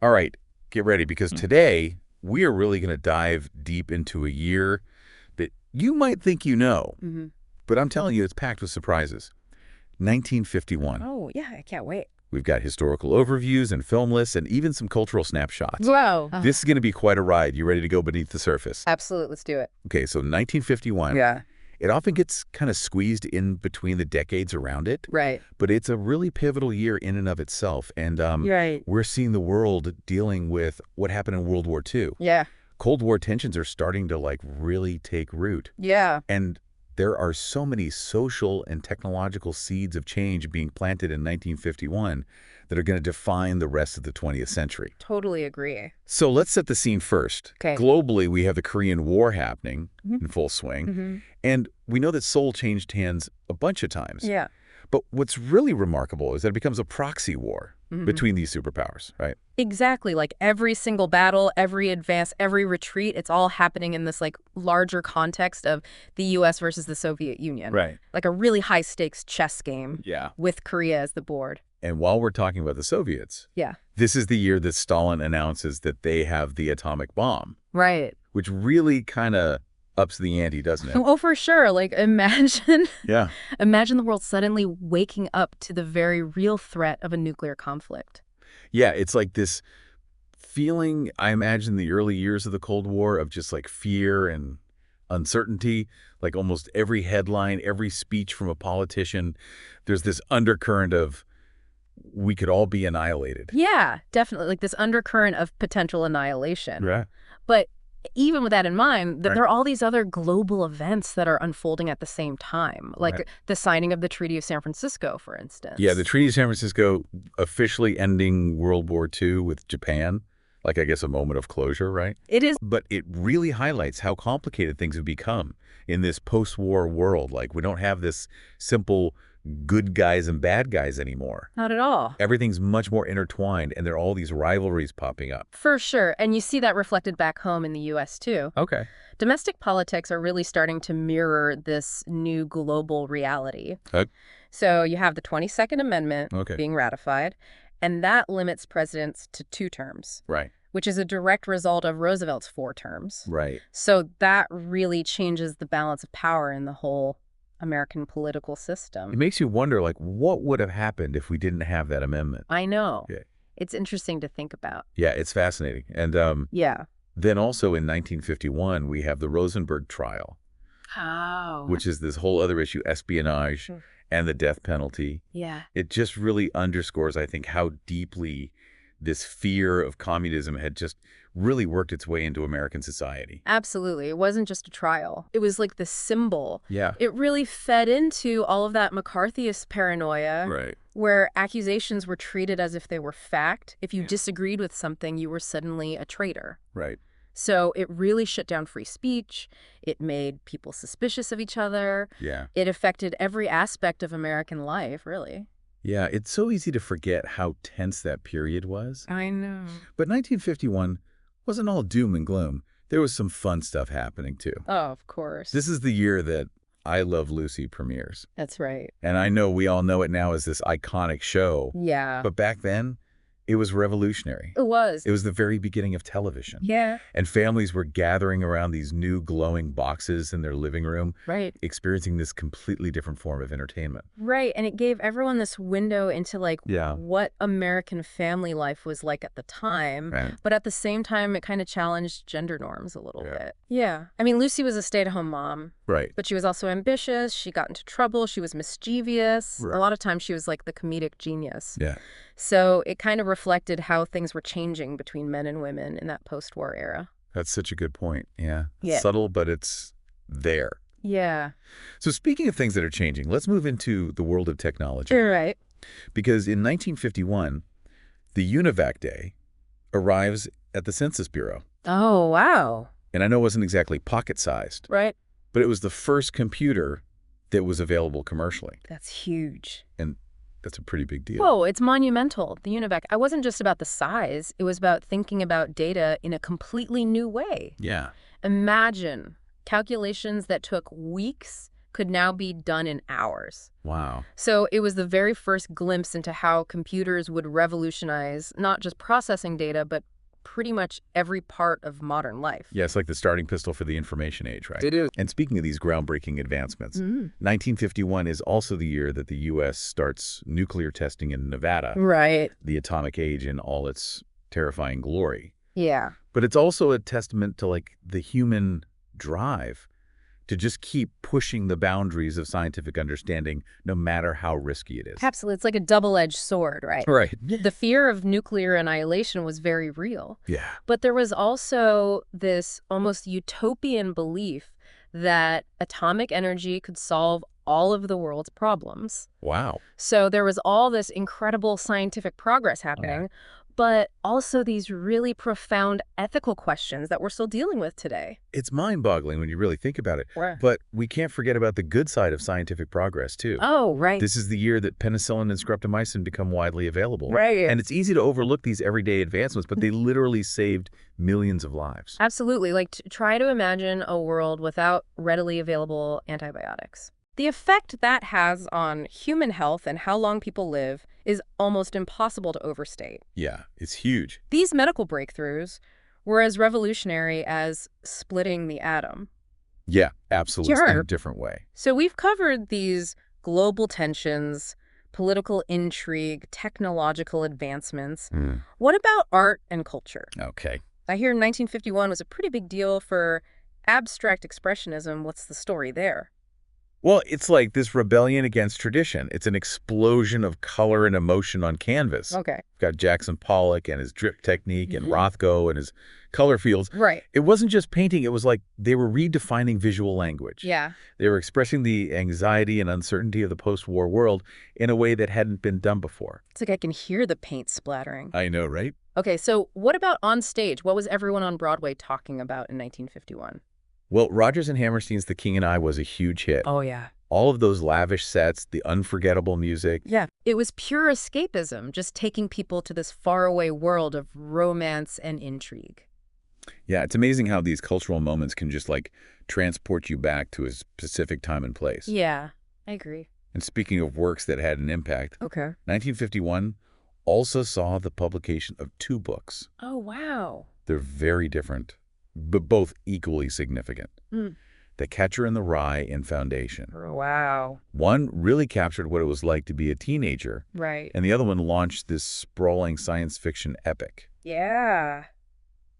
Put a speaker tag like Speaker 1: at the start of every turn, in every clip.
Speaker 1: All right, get ready, because today we are really going to dive deep into a year that you might think you know, but I'm telling you, it's packed with surprises. 1951.
Speaker 2: Oh, yeah, I can't wait.
Speaker 1: We've got historical overviews and film lists and even some cultural snapshots.
Speaker 2: Whoa.
Speaker 1: This is going to be quite a ride. You ready to go beneath the surface?
Speaker 2: Absolutely, let's do it.
Speaker 1: Okay, so 1951.
Speaker 2: Yeah.
Speaker 1: It often gets kind of squeezed in between the decades around it.
Speaker 2: Right.
Speaker 1: But it's a really pivotal year in and of itself. And
Speaker 2: Right.
Speaker 1: we're seeing the world dealing with what happened in World War II.
Speaker 2: Yeah.
Speaker 1: Cold War tensions are starting to really take root.
Speaker 2: Yeah.
Speaker 1: And there are so many social and technological seeds of change being planted in 1951 that are going to define the rest of the 20th century.
Speaker 2: Totally agree.
Speaker 1: So let's set the scene first.
Speaker 2: Okay.
Speaker 1: Globally, we have the Korean War happening in full swing. And we know that Seoul changed hands a bunch of times.
Speaker 2: Yeah.
Speaker 1: But what's really remarkable is that it becomes a proxy war between these superpowers, right?
Speaker 2: Exactly. Like every single battle, every advance, every retreat, it's all happening in this like larger context of the U.S. versus the Soviet Union.
Speaker 1: Right.
Speaker 2: Like a really high stakes chess game.
Speaker 1: Yeah.
Speaker 2: With Korea as the board.
Speaker 1: And while we're talking about the Soviets,
Speaker 2: Yeah.
Speaker 1: this is the year that Stalin announces that they have the atomic bomb,
Speaker 2: Right.
Speaker 1: which really kind of ups the ante, doesn't it?
Speaker 2: Oh, for sure. Like imagine
Speaker 1: Yeah.
Speaker 2: imagine the world suddenly waking up to the very real threat of a nuclear conflict.
Speaker 1: Yeah, it's like this feeling, I imagine, the early years of the Cold War of just like fear and uncertainty. Like almost every headline, every speech from a politician, there's this undercurrent of we could all be annihilated.
Speaker 2: Yeah, definitely. Like this undercurrent of potential annihilation.
Speaker 1: Right.
Speaker 2: But even with that in mind,
Speaker 1: Right.
Speaker 2: there are all these other global events that are unfolding at the same time, like
Speaker 1: Right.
Speaker 2: the signing of the Treaty of San Francisco, for instance.
Speaker 1: Yeah, the Treaty of San Francisco officially ending World War II with Japan. Like, I guess, a moment of closure, right?
Speaker 2: It is.
Speaker 1: But it really highlights how complicated things have become in this post-war world. Like, we don't have this simple good guys and bad guys anymore.
Speaker 2: Not at all.
Speaker 1: Everything's much more intertwined, and there are all these rivalries popping up.
Speaker 2: For sure. And you see that reflected back home in the U.S., too.
Speaker 1: Okay.
Speaker 2: Domestic politics are really starting to mirror this new global reality. So you have the 22nd Amendment being ratified, and that limits presidents to 2 terms.
Speaker 1: Right.
Speaker 2: Which is a direct result of Roosevelt's 4 terms.
Speaker 1: Right.
Speaker 2: So that really changes the balance of power in the whole American political system.
Speaker 1: It makes you wonder, like, what would have happened if we didn't have that amendment?
Speaker 2: I know.
Speaker 1: Yeah.
Speaker 2: It's interesting to think about.
Speaker 1: Yeah, it's fascinating. And
Speaker 2: Yeah.
Speaker 1: then also in 1951, we have the Rosenberg Trial,
Speaker 2: Oh.
Speaker 1: which is this whole other issue, espionage and the death penalty.
Speaker 2: Yeah.
Speaker 1: It just really underscores, I think, how deeply this fear of communism had just really worked its way into American society.
Speaker 2: Absolutely. It wasn't just a trial. It was like the symbol.
Speaker 1: Yeah.
Speaker 2: It really fed into all of that McCarthyist paranoia.
Speaker 1: Right.
Speaker 2: Where accusations were treated as if they were fact. If you disagreed with something, you were suddenly a traitor.
Speaker 1: Right.
Speaker 2: So it really shut down free speech. It made people suspicious of each other.
Speaker 1: Yeah.
Speaker 2: It affected every aspect of American life, really.
Speaker 1: Yeah, it's so easy to forget how tense that period was.
Speaker 2: I know.
Speaker 1: But 1951 wasn't all doom and gloom. There was some fun stuff happening, too.
Speaker 2: Oh, of course.
Speaker 1: This is the year that I Love Lucy premieres.
Speaker 2: That's right.
Speaker 1: And I know we all know it now as this iconic show.
Speaker 2: Yeah.
Speaker 1: But back then, it was revolutionary.
Speaker 2: It was.
Speaker 1: It was the very beginning of television.
Speaker 2: Yeah.
Speaker 1: And families were gathering around these new glowing boxes in their living room,
Speaker 2: Right.
Speaker 1: experiencing this completely different form of entertainment.
Speaker 2: Right. And it gave everyone this window into like what American family life was like at the time.
Speaker 1: Right.
Speaker 2: But at the same time, it kind of challenged gender norms a little bit. Yeah. I mean, Lucy was a stay-at-home mom.
Speaker 1: Right.
Speaker 2: But she was also ambitious. She got into trouble. She was mischievous.
Speaker 1: Right.
Speaker 2: A lot of times she was like the comedic genius.
Speaker 1: Yeah.
Speaker 2: So it kind of reflected how things were changing between men and women in that post-war era.
Speaker 1: That's such a good point. Yeah.
Speaker 2: Yeah.
Speaker 1: Subtle, but it's there.
Speaker 2: Yeah.
Speaker 1: So speaking of things that are changing, let's move into the world of technology.
Speaker 2: You're right.
Speaker 1: Because in 1951, the UNIVAC Day arrives at the Census Bureau.
Speaker 2: Oh, wow.
Speaker 1: And I know it wasn't exactly pocket-sized,
Speaker 2: Right.
Speaker 1: but it was the first computer that was available commercially.
Speaker 2: That's huge.
Speaker 1: And that's a pretty big deal.
Speaker 2: Whoa, it's monumental, the UNIVAC. I wasn't just about the size. It was about thinking about data in a completely new way.
Speaker 1: Yeah.
Speaker 2: Imagine calculations that took weeks could now be done in hours.
Speaker 1: Wow.
Speaker 2: So it was the very first glimpse into how computers would revolutionize not just processing data, but pretty much every part of modern life.
Speaker 1: Yeah, it's like the starting pistol for the information age, right?
Speaker 3: It is.
Speaker 1: And speaking of these groundbreaking advancements, 1951 is also the year that the U.S. starts nuclear testing in Nevada.
Speaker 2: Right.
Speaker 1: The atomic age in all its terrifying glory.
Speaker 2: Yeah.
Speaker 1: But it's also a testament to, like, the human drive to just keep pushing the boundaries of scientific understanding, no matter how risky it is.
Speaker 2: Absolutely. It's like a double-edged sword, right?
Speaker 1: Right.
Speaker 2: The fear of nuclear annihilation was very real.
Speaker 1: Yeah.
Speaker 2: But there was also this almost utopian belief that atomic energy could solve all of the world's problems.
Speaker 1: Wow.
Speaker 2: So there was all this incredible scientific progress happening, but also these really profound ethical questions that we're still dealing with today.
Speaker 1: It's mind-boggling when you really think about it.
Speaker 2: Right.
Speaker 1: But we can't forget about the good side of scientific progress, too.
Speaker 2: Oh, right.
Speaker 1: This is the year that penicillin and streptomycin become widely available.
Speaker 2: Right.
Speaker 1: And it's easy to overlook these everyday advancements, but they literally saved millions of lives.
Speaker 2: Absolutely. Like, try to imagine a world without readily available antibiotics. The effect that has on human health and how long people live is almost impossible to overstate.
Speaker 1: Yeah, it's huge.
Speaker 2: These medical breakthroughs were as revolutionary as splitting the atom.
Speaker 1: Yeah, absolutely.
Speaker 2: Sure.
Speaker 1: In a different way.
Speaker 2: So we've covered these global tensions, political intrigue, technological advancements. What about art and culture?
Speaker 1: Okay.
Speaker 2: I hear 1951 was a pretty big deal for abstract expressionism. What's the story there?
Speaker 1: Well, it's like this rebellion against tradition. It's an explosion of color and emotion on canvas.
Speaker 2: Okay.
Speaker 1: We've got Jackson Pollock and his drip technique and Rothko and his color fields.
Speaker 2: Right.
Speaker 1: It wasn't just painting. It was like they were redefining visual language.
Speaker 2: Yeah.
Speaker 1: They were expressing the anxiety and uncertainty of the post-war world in a way that hadn't been done before.
Speaker 2: It's like I can hear the paint splattering.
Speaker 1: I know, right?
Speaker 2: Okay, so what about on stage? What was everyone on Broadway talking about in 1951?
Speaker 1: Well, Rodgers and Hammerstein's The King and I was a huge hit.
Speaker 2: Oh, yeah.
Speaker 1: All of those lavish sets, the unforgettable music.
Speaker 2: Yeah. It was pure escapism, just taking people to this faraway world of romance and intrigue.
Speaker 1: Yeah, it's amazing how these cultural moments can just, like, transport you back to a specific time and place.
Speaker 2: Yeah, I agree.
Speaker 1: And speaking of works that had an impact,
Speaker 2: Okay.
Speaker 1: 1951 also saw the publication of 2 books.
Speaker 2: Oh, wow.
Speaker 1: They're very different, but both equally significant. The Catcher in the Rye and Foundation.
Speaker 2: Wow.
Speaker 1: One really captured what it was like to be a teenager,
Speaker 2: Right.
Speaker 1: and the other one launched this sprawling science fiction epic.
Speaker 2: Yeah.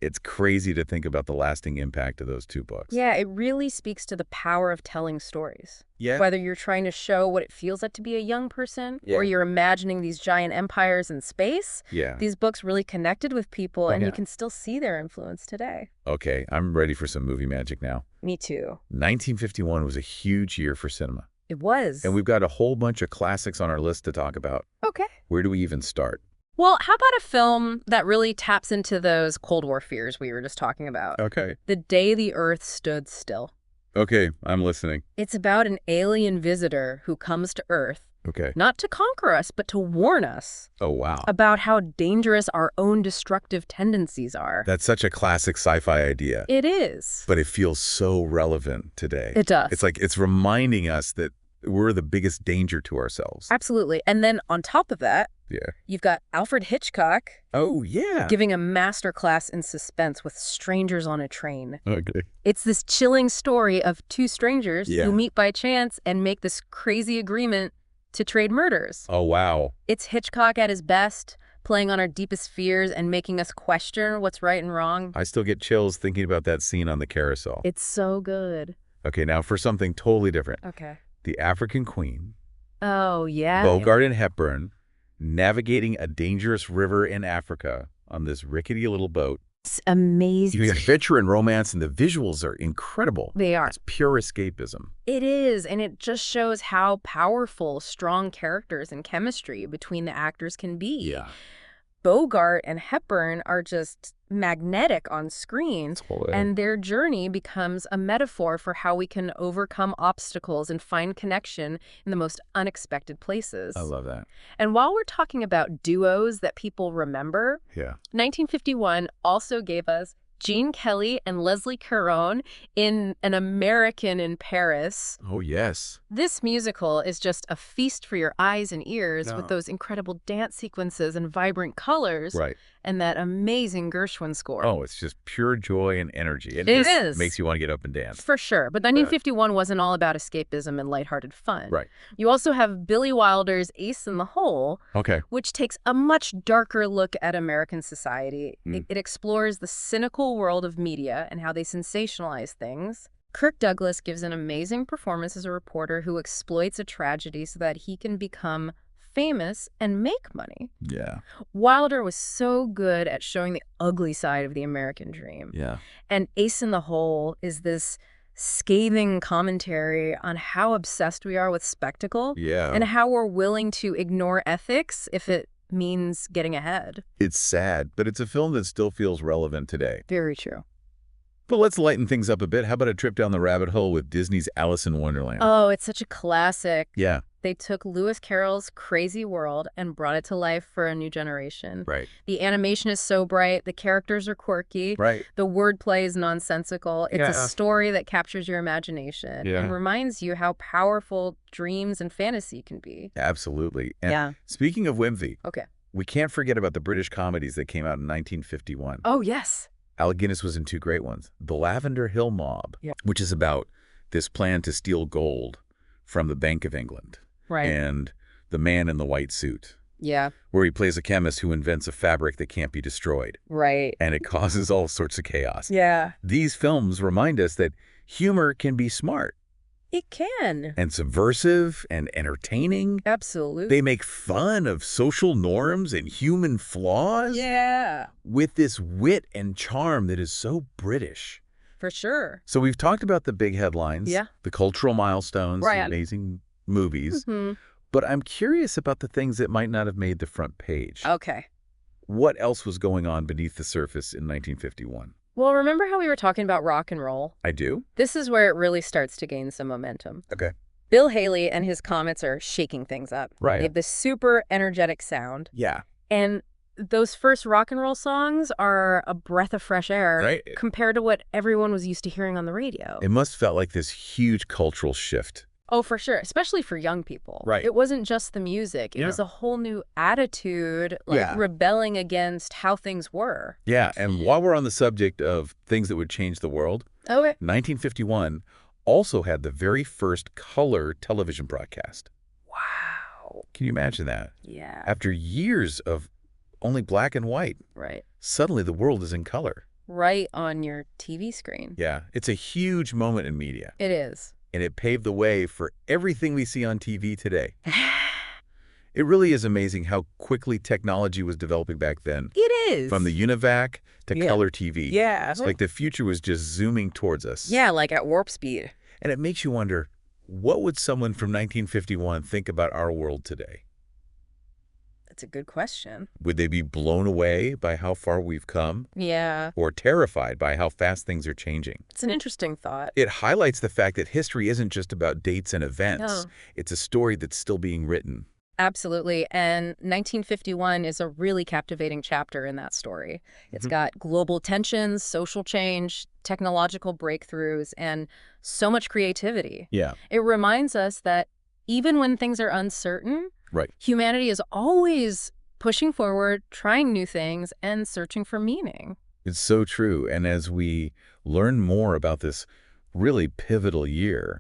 Speaker 1: It's crazy to think about the lasting impact of those 2 books.
Speaker 2: Yeah, it really speaks to the power of telling stories.
Speaker 1: Yeah.
Speaker 2: Whether you're trying to show what it feels like to be a young person,
Speaker 1: Yeah.
Speaker 2: or you're imagining these giant empires in space,
Speaker 1: Yeah.
Speaker 2: these books really connected with people, and
Speaker 1: yeah.
Speaker 2: you can still see their influence today.
Speaker 1: Okay, I'm ready for some movie magic now.
Speaker 2: Me too.
Speaker 1: 1951 was a huge year for cinema.
Speaker 2: It was.
Speaker 1: And we've got a whole bunch of classics on our list to talk about.
Speaker 2: Okay.
Speaker 1: Where do we even start?
Speaker 2: Well, how about a film that really taps into those Cold War fears we were just talking about?
Speaker 1: Okay.
Speaker 2: The Day the Earth Stood Still.
Speaker 1: Okay, I'm listening.
Speaker 2: It's about an alien visitor who comes to Earth,
Speaker 1: Okay.
Speaker 2: not to conquer us, but to warn us
Speaker 1: Oh, wow.
Speaker 2: about how dangerous our own destructive tendencies are.
Speaker 1: That's such a classic sci-fi idea.
Speaker 2: It is.
Speaker 1: But it feels so relevant today.
Speaker 2: It does.
Speaker 1: It's like it's reminding us that we're the biggest danger to ourselves.
Speaker 2: Absolutely. And then on top of that,
Speaker 1: Yeah.
Speaker 2: you've got Alfred Hitchcock
Speaker 1: Oh, yeah.
Speaker 2: giving a masterclass in suspense with strangers on a train.
Speaker 1: Okay.
Speaker 2: It's this chilling story of 2 strangers
Speaker 1: Yeah.
Speaker 2: who meet by chance and make this crazy agreement to trade murders.
Speaker 1: Oh, wow.
Speaker 2: It's Hitchcock at his best, playing on our deepest fears and making us question what's right and wrong.
Speaker 1: I still get chills thinking about that scene on the carousel.
Speaker 2: It's so good.
Speaker 1: Okay, now for something totally different.
Speaker 2: Okay.
Speaker 1: The African Queen,
Speaker 2: Oh, yeah.
Speaker 1: Bogart and Hepburn, navigating a dangerous river in Africa on this rickety little boat.
Speaker 2: It's amazing.
Speaker 1: You get adventure and romance, and the visuals are incredible.
Speaker 2: They are.
Speaker 1: It's pure escapism.
Speaker 2: It is, and it just shows how powerful strong characters and chemistry between the actors can be. Bogart and Hepburn are just magnetic on screen, and their journey becomes a metaphor for how we can overcome obstacles and find connection in the most unexpected places.
Speaker 1: I love that.
Speaker 2: And while we're talking about duos that people remember,
Speaker 1: Yeah.
Speaker 2: 1951 also gave us Gene Kelly and Leslie Caron in An American in Paris.
Speaker 1: Oh, yes.
Speaker 2: This musical is just a feast for your eyes and ears with those incredible dance sequences and vibrant colors.
Speaker 1: Right.
Speaker 2: And that amazing Gershwin score.
Speaker 1: Oh, it's just pure joy and energy.
Speaker 2: It is.
Speaker 1: Makes you want to get up and dance.
Speaker 2: For sure. But 1951 wasn't all about escapism and lighthearted fun.
Speaker 1: Right.
Speaker 2: You also have Billy Wilder's Ace in the Hole, which takes a much darker look at American society. It explores the cynical world of media and how they sensationalize things. Kirk Douglas gives an amazing performance as a reporter who exploits a tragedy so that he can become famous and make money.
Speaker 1: Yeah.
Speaker 2: Wilder was so good at showing the ugly side of the American dream.
Speaker 1: Yeah.
Speaker 2: And Ace in the Hole is this scathing commentary on how obsessed we are with spectacle and how we're willing to ignore ethics if it means getting ahead.
Speaker 1: It's sad, but it's a film that still feels relevant today.
Speaker 2: Very true.
Speaker 1: But let's lighten things up a bit. How about a trip down the rabbit hole with Disney's Alice in Wonderland?
Speaker 2: Oh, it's such a classic.
Speaker 1: Yeah.
Speaker 2: They took Lewis Carroll's crazy world and brought it to life for a new generation.
Speaker 1: Right.
Speaker 2: The animation is so bright. The characters are quirky.
Speaker 1: Right.
Speaker 2: The wordplay is nonsensical. It's a story that captures your imagination and reminds you how powerful dreams and fantasy can be.
Speaker 1: Absolutely. And speaking of whimsy, we can't forget about the British comedies that came out in 1951.
Speaker 2: Oh, yes.
Speaker 1: Alec Guinness was in two great ones. The Lavender Hill Mob, which is about this plan to steal gold from the Bank of England.
Speaker 2: Right.
Speaker 1: And The Man in the White Suit.
Speaker 2: Yeah.
Speaker 1: Where he plays a chemist who invents a fabric that can't be destroyed.
Speaker 2: Right.
Speaker 1: And it causes all sorts of chaos.
Speaker 2: Yeah.
Speaker 1: These films remind us that humor can be smart.
Speaker 2: It can.
Speaker 1: And subversive and entertaining.
Speaker 2: Absolutely.
Speaker 1: They make fun of social norms and human flaws.
Speaker 2: Yeah.
Speaker 1: With this wit and charm that is so British.
Speaker 2: For sure.
Speaker 1: So we've talked about the big headlines, the cultural milestones, the amazing movies. But I'm curious about the things that might not have made the front page.
Speaker 2: Okay.
Speaker 1: What else was going on beneath the surface in 1951?
Speaker 2: Well, remember how we were talking about rock and roll?
Speaker 1: I do.
Speaker 2: This is where it really starts to gain some momentum.
Speaker 1: Okay.
Speaker 2: Bill Haley and his Comets are shaking things up.
Speaker 1: Right.
Speaker 2: They have this super energetic sound.
Speaker 1: Yeah.
Speaker 2: And those first rock and roll songs are a breath of fresh air compared to what everyone was used to hearing on the radio.
Speaker 1: It must have felt like this huge cultural shift.
Speaker 2: Oh, for sure. Especially for young people.
Speaker 1: Right.
Speaker 2: It wasn't just the music. It was a whole new attitude, like rebelling against how things were.
Speaker 1: Yeah. And while we're on the subject of things that would change the world, 1951 also had the very first color television broadcast.
Speaker 2: Wow.
Speaker 1: Can you imagine that?
Speaker 2: Yeah.
Speaker 1: After years of only black and white, suddenly the world is in color.
Speaker 2: Right on your TV screen.
Speaker 1: Yeah. It's a huge moment in media.
Speaker 2: It is.
Speaker 1: And it paved the way for everything we see on TV today. It really is amazing how quickly technology was developing back then.
Speaker 2: It is.
Speaker 1: From the UNIVAC to color TV.
Speaker 2: Yeah.
Speaker 1: It's like the future was just zooming towards us.
Speaker 2: Yeah, like at warp speed.
Speaker 1: And it makes you wonder, what would someone from 1951 think about our world today?
Speaker 2: That's a good question.
Speaker 1: Would they be blown away by how far we've come?
Speaker 2: Yeah.
Speaker 1: Or terrified by how fast things are changing?
Speaker 2: It's an interesting thought.
Speaker 1: It highlights the fact that history isn't just about dates and events.
Speaker 2: No.
Speaker 1: It's a story that's still being written.
Speaker 2: Absolutely. And 1951 is a really captivating chapter in that story. It's got global tensions, social change, technological breakthroughs, and so much creativity.
Speaker 1: Yeah.
Speaker 2: It reminds us that even when things are uncertain, humanity is always pushing forward, trying new things, and searching for meaning.
Speaker 1: It's so true. And as we learn more about this really pivotal year,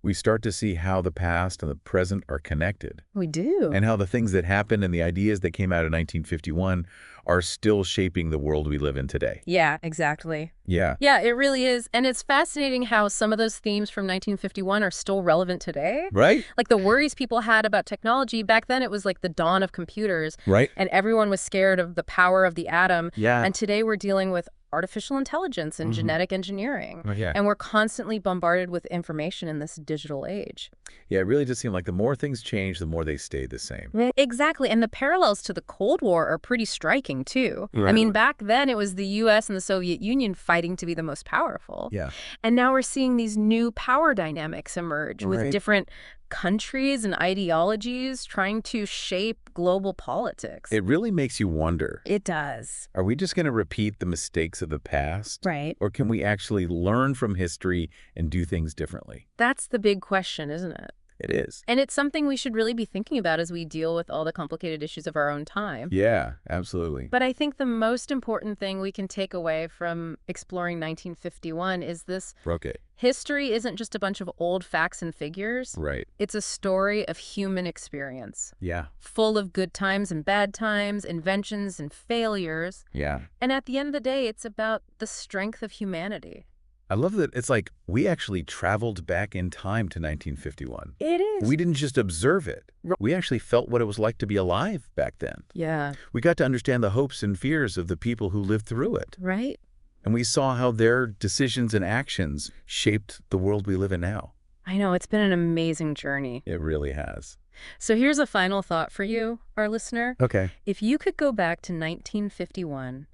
Speaker 1: we start to see how the past and the present are connected.
Speaker 2: We do.
Speaker 1: And how the things that happened and the ideas that came out of 1951 are still shaping the world we live in today.
Speaker 2: Yeah, exactly.
Speaker 1: Yeah.
Speaker 2: Yeah, it really is. And it's fascinating how some of those themes from 1951 are still relevant today.
Speaker 1: Right.
Speaker 2: Like the worries people had about technology, back then it was like the dawn of computers.
Speaker 1: Right.
Speaker 2: And everyone was scared of the power of the atom.
Speaker 1: Yeah.
Speaker 2: And today we're dealing with artificial intelligence and genetic engineering.
Speaker 1: Yeah.
Speaker 2: And we're constantly bombarded with information in this digital age.
Speaker 1: Yeah, it really does seem like the more things change, the more they stay the same.
Speaker 2: Exactly. And the parallels to the Cold War are pretty striking, too. Right. I mean, back then it was the U.S. and the Soviet Union fighting to be the most powerful.
Speaker 1: Yeah.
Speaker 2: And now we're seeing these new power dynamics emerge with different countries and ideologies trying to shape global politics.
Speaker 1: It really makes you wonder.
Speaker 2: It does.
Speaker 1: Are we just going to repeat the mistakes of the past?
Speaker 2: Right.
Speaker 1: Or can we actually learn from history and do things differently?
Speaker 2: That's the big question, isn't it?
Speaker 1: It is.
Speaker 2: And it's something we should really be thinking about as we deal with all the complicated issues of our own time.
Speaker 1: Yeah, absolutely.
Speaker 2: But I think the most important thing we can take away from exploring 1951 is this.
Speaker 1: Okay.
Speaker 2: History isn't just a bunch of old facts and figures.
Speaker 1: Right.
Speaker 2: It's a story of human experience.
Speaker 1: Yeah.
Speaker 2: Full of good times and bad times, inventions and failures.
Speaker 1: Yeah.
Speaker 2: And at the end of the day, it's about the strength of humanity.
Speaker 1: I love that it's like we actually traveled back in time to 1951.
Speaker 2: It is.
Speaker 1: We didn't just observe it. We actually felt what it was like to be alive back then.
Speaker 2: Yeah.
Speaker 1: We got to understand the hopes and fears of the people who lived through it.
Speaker 2: Right.
Speaker 1: And we saw how their decisions and actions shaped the world we live in now.
Speaker 2: I know. It's been an amazing journey.
Speaker 1: It really has.
Speaker 2: So here's a final thought for you, our listener.
Speaker 1: Okay.
Speaker 2: If you could go back to 1951,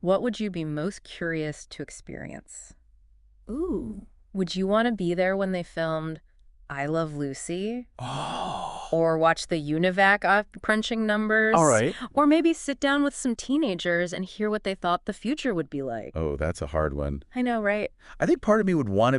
Speaker 2: what would you be most curious to experience? Ooh. Would you want to be there when they filmed I Love Lucy?
Speaker 1: Oh.
Speaker 2: Or watch the UNIVAC I crunching numbers?
Speaker 1: All right.
Speaker 2: Or maybe sit down with some teenagers and hear what they thought the future would be like?
Speaker 1: Oh, that's a hard one.
Speaker 2: I know, right?
Speaker 1: I think part of me would want to be